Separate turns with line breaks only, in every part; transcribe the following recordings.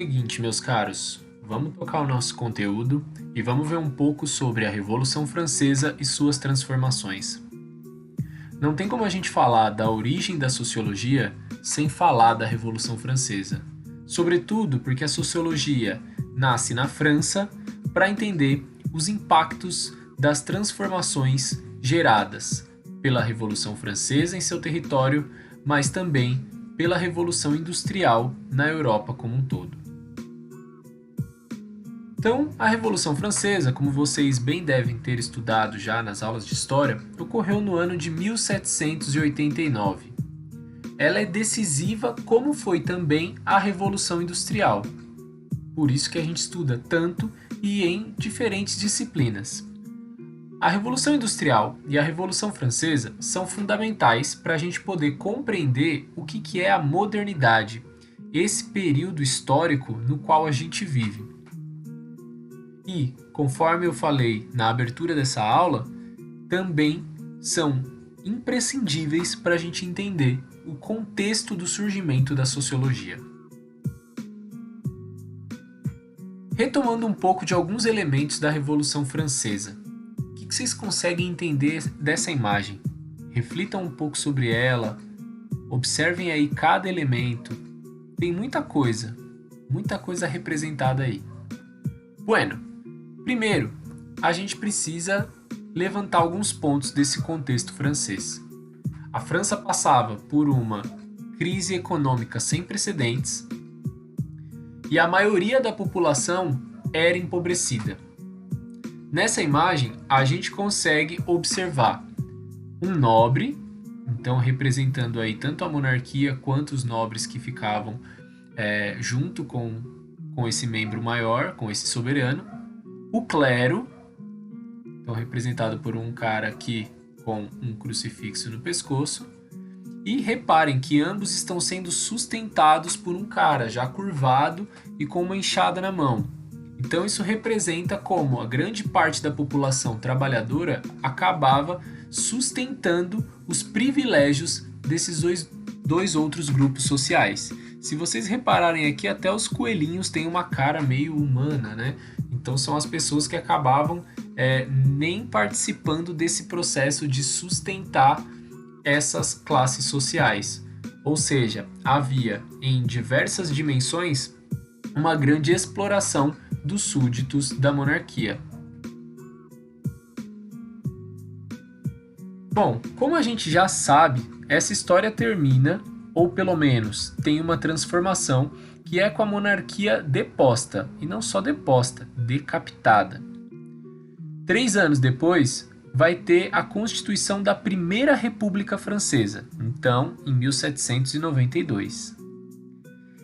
Seguinte, meus caros, vamos tocar o nosso conteúdo e vamos ver um pouco sobre a Revolução Francesa e suas transformações. Não tem como a gente falar da origem da sociologia sem falar da Revolução Francesa, sobretudo porque a sociologia nasce na França para entender os impactos das transformações geradas pela Revolução Francesa em seu território, mas também pela Revolução Industrial na Europa como um todo. Então, a Revolução Francesa, como vocês bem devem ter estudado já nas aulas de história, ocorreu no ano de 1789. Ela é decisiva como foi também a Revolução Industrial. Por isso que a gente estuda tanto e em diferentes disciplinas. A Revolução Industrial e a Revolução Francesa são fundamentais para a gente poder compreender o que é a modernidade, esse período histórico no qual a gente vive. E, conforme eu falei na abertura dessa aula, também são imprescindíveis para a gente entender o contexto do surgimento da sociologia. Retomando um pouco de alguns elementos da Revolução Francesa, o que vocês conseguem entender dessa imagem? Reflitam um pouco sobre ela, observem aí cada elemento. Tem muita coisa representada aí. Bueno, primeiro, a gente precisa levantar alguns pontos desse contexto francês. A França passava por uma crise econômica sem precedentes e a maioria da população era empobrecida. Nessa imagem, a gente consegue observar um nobre, então representando aí tanto a monarquia quanto os nobres que ficavam junto com esse membro maior, com esse soberano, o clero, então representado por um cara aqui com um crucifixo no pescoço, e reparem que ambos estão sendo sustentados por um cara já curvado e com uma enxada na mão. Então isso representa como a grande parte da população trabalhadora acabava sustentando os privilégios desses dois outros grupos sociais. Se vocês repararem aqui, até os coelhinhos têm uma cara meio humana, né? Então são as pessoas que acabavam nem participando desse processo de sustentar essas classes sociais. Ou seja, havia em diversas dimensões uma grande exploração dos súditos da monarquia. Bom, como a gente já sabe, essa história termina, ou pelo menos tem uma transformação, que é com a monarquia deposta, e não só deposta, decapitada. 3 anos depois, vai ter a constituição da Primeira República Francesa, então em 1792.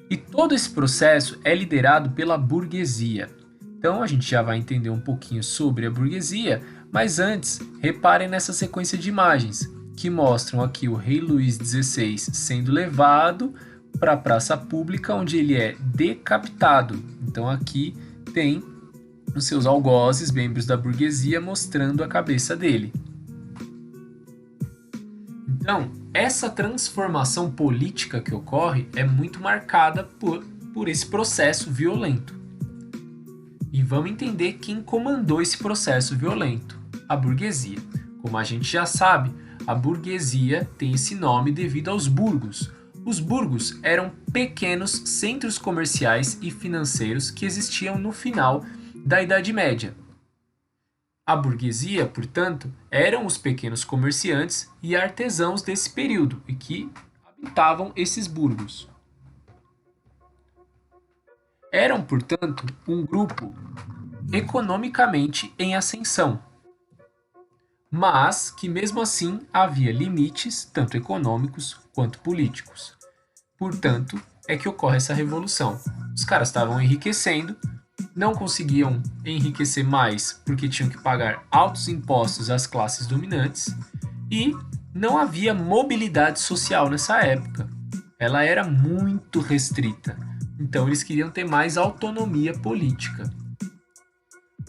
E todo esse processo é liderado pela burguesia. Então a gente já vai entender um pouquinho sobre a burguesia, mas antes, reparem nessa sequência de imagens, que mostram aqui o rei Luís XVI sendo levado para a praça pública, onde ele é decapitado. Então aqui tem os seus algozes, membros da burguesia, mostrando a cabeça dele. Então, essa transformação política que ocorre é muito marcada por esse processo violento. E vamos entender quem comandou esse processo violento: a burguesia. Como a gente já sabe, a burguesia tem esse nome devido aos burgos. Os burgos eram pequenos centros comerciais e financeiros que existiam no final da Idade Média. A burguesia, portanto, eram os pequenos comerciantes e artesãos desse período e que habitavam esses burgos. Eram, portanto, um grupo economicamente em ascensão, mas que mesmo assim havia limites, tanto econômicos quanto políticos. Portanto, é que ocorre essa revolução. Os caras estavam enriquecendo, não conseguiam enriquecer mais porque tinham que pagar altos impostos às classes dominantes e não havia mobilidade social nessa época. Ela era muito restrita. Então eles queriam ter mais autonomia política.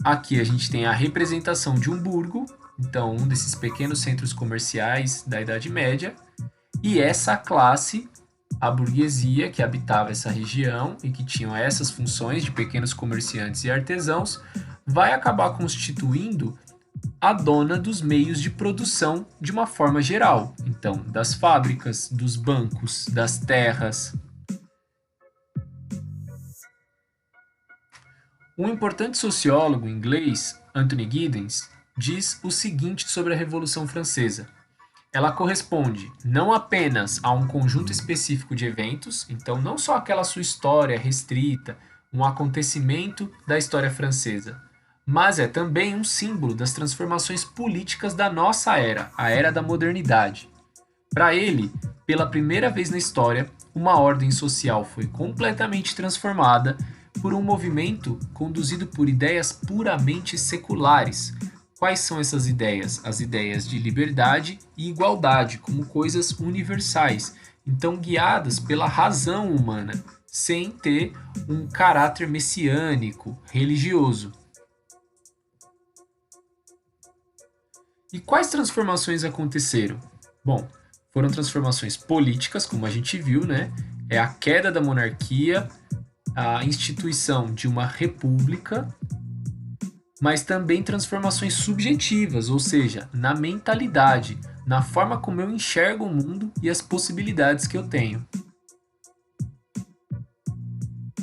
Aqui a gente tem a representação de um burgo, então um desses pequenos centros comerciais da Idade Média, e essa classe a burguesia que habitava essa região e que tinham essas funções de pequenos comerciantes e artesãos, vai acabar constituindo a dona dos meios de produção de uma forma geral. Então, das fábricas, dos bancos, das terras. Um importante sociólogo inglês, Anthony Giddens, diz o seguinte sobre a Revolução Francesa: ela corresponde não apenas a um conjunto específico de eventos, então não só aquela sua história restrita, um acontecimento da história francesa, mas é também um símbolo das transformações políticas da nossa era, a era da modernidade. Para ele, pela primeira vez na história, uma ordem social foi completamente transformada por um movimento conduzido por ideias puramente seculares. Quais são essas ideias? As ideias de liberdade e igualdade como coisas universais, então guiadas pela razão humana, sem ter um caráter messiânico, religioso. E quais transformações aconteceram? Bom, foram transformações políticas, como a gente viu, né? É a queda da monarquia, a instituição de uma república, mas também transformações subjetivas, ou seja, na mentalidade, na forma como eu enxergo o mundo e as possibilidades que eu tenho.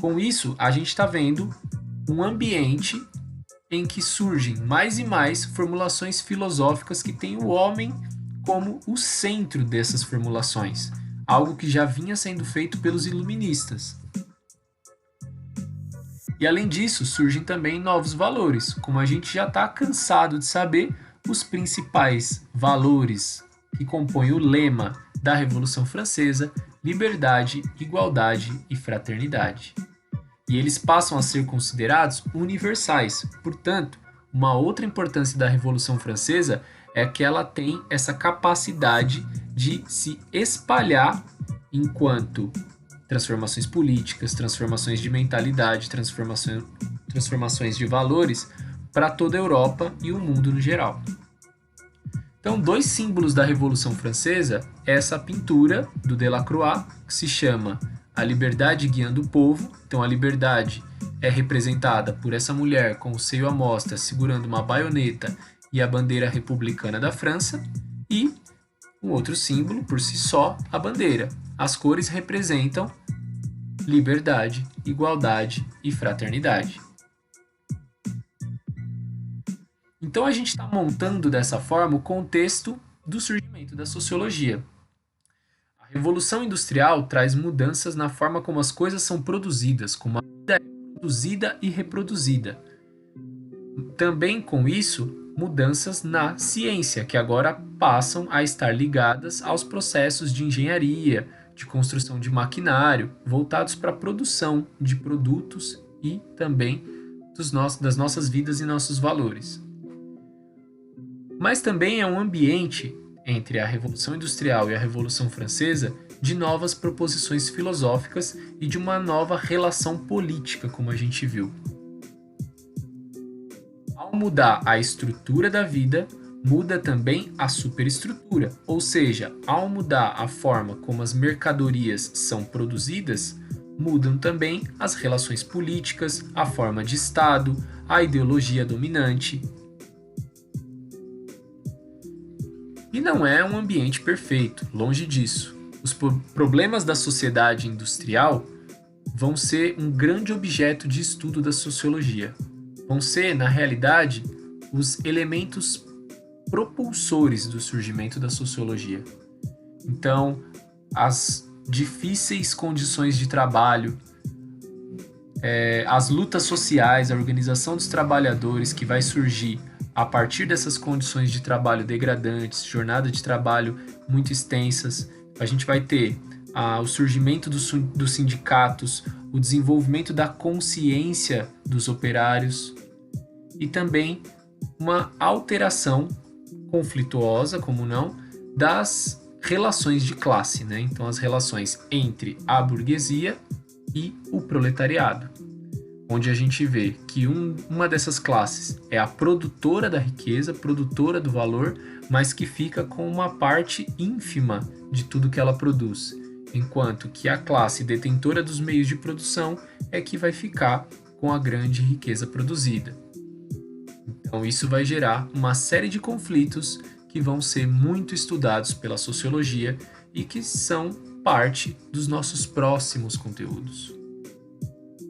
Com isso, a gente está vendo um ambiente em que surgem mais e mais formulações filosóficas que têm o homem como o centro dessas formulações, algo que já vinha sendo feito pelos iluministas. E além disso, surgem também novos valores, como a gente já está cansado de saber, os principais valores que compõem o lema da Revolução Francesa: liberdade, igualdade e fraternidade. E eles passam a ser considerados universais. Portanto, uma outra importância da Revolução Francesa é que ela tem essa capacidade de se espalhar enquanto transformações políticas, transformações de mentalidade, transformações de valores para toda a Europa e o mundo no geral. Então, dois símbolos da Revolução Francesa é essa pintura do Delacroix, que se chama A Liberdade Guiando o Povo. Então, a liberdade é representada por essa mulher com o seio à mostra, segurando uma baioneta e a bandeira republicana da França, e um outro símbolo, por si só, a bandeira. As cores representam liberdade, igualdade e fraternidade. Então a gente está montando dessa forma o contexto do surgimento da sociologia. A Revolução Industrial traz mudanças na forma como as coisas são produzidas, como a vida é produzida e reproduzida. Também com isso, mudanças na ciência, que agora passam a estar ligadas aos processos de engenharia, de construção de maquinário, voltados para a produção de produtos e também das nossas vidas e nossos valores. Mas também é um ambiente, entre a Revolução Industrial e a Revolução Francesa, de novas proposições filosóficas e de uma nova relação política, como a gente viu. Ao mudar a estrutura da vida, muda também a superestrutura, ou seja, ao mudar a forma como as mercadorias são produzidas, mudam também as relações políticas, a forma de Estado, a ideologia dominante. E não é um ambiente perfeito, longe disso. Os problemas da sociedade industrial vão ser um grande objeto de estudo da sociologia. Vão ser, na realidade, os elementos propulsores do surgimento da sociologia. Então, as difíceis condições de trabalho, as lutas sociais, a organização dos trabalhadores que vai surgir a partir dessas condições de trabalho degradantes, jornada de trabalho muito extensas, a gente vai ter o surgimento dos sindicatos, o desenvolvimento da consciência dos operários e também uma alteração conflituosa, como não, das relações de classe, né? Então, as relações entre a burguesia e o proletariado, onde a gente vê que uma dessas classes é a produtora da riqueza, produtora do valor, mas que fica com uma parte ínfima de tudo que ela produz. enquanto que a classe detentora dos meios de produção é que vai ficar com a grande riqueza produzida. Então, isso vai gerar uma série de conflitos que vão ser muito estudados pela sociologia e que são parte dos nossos próximos conteúdos.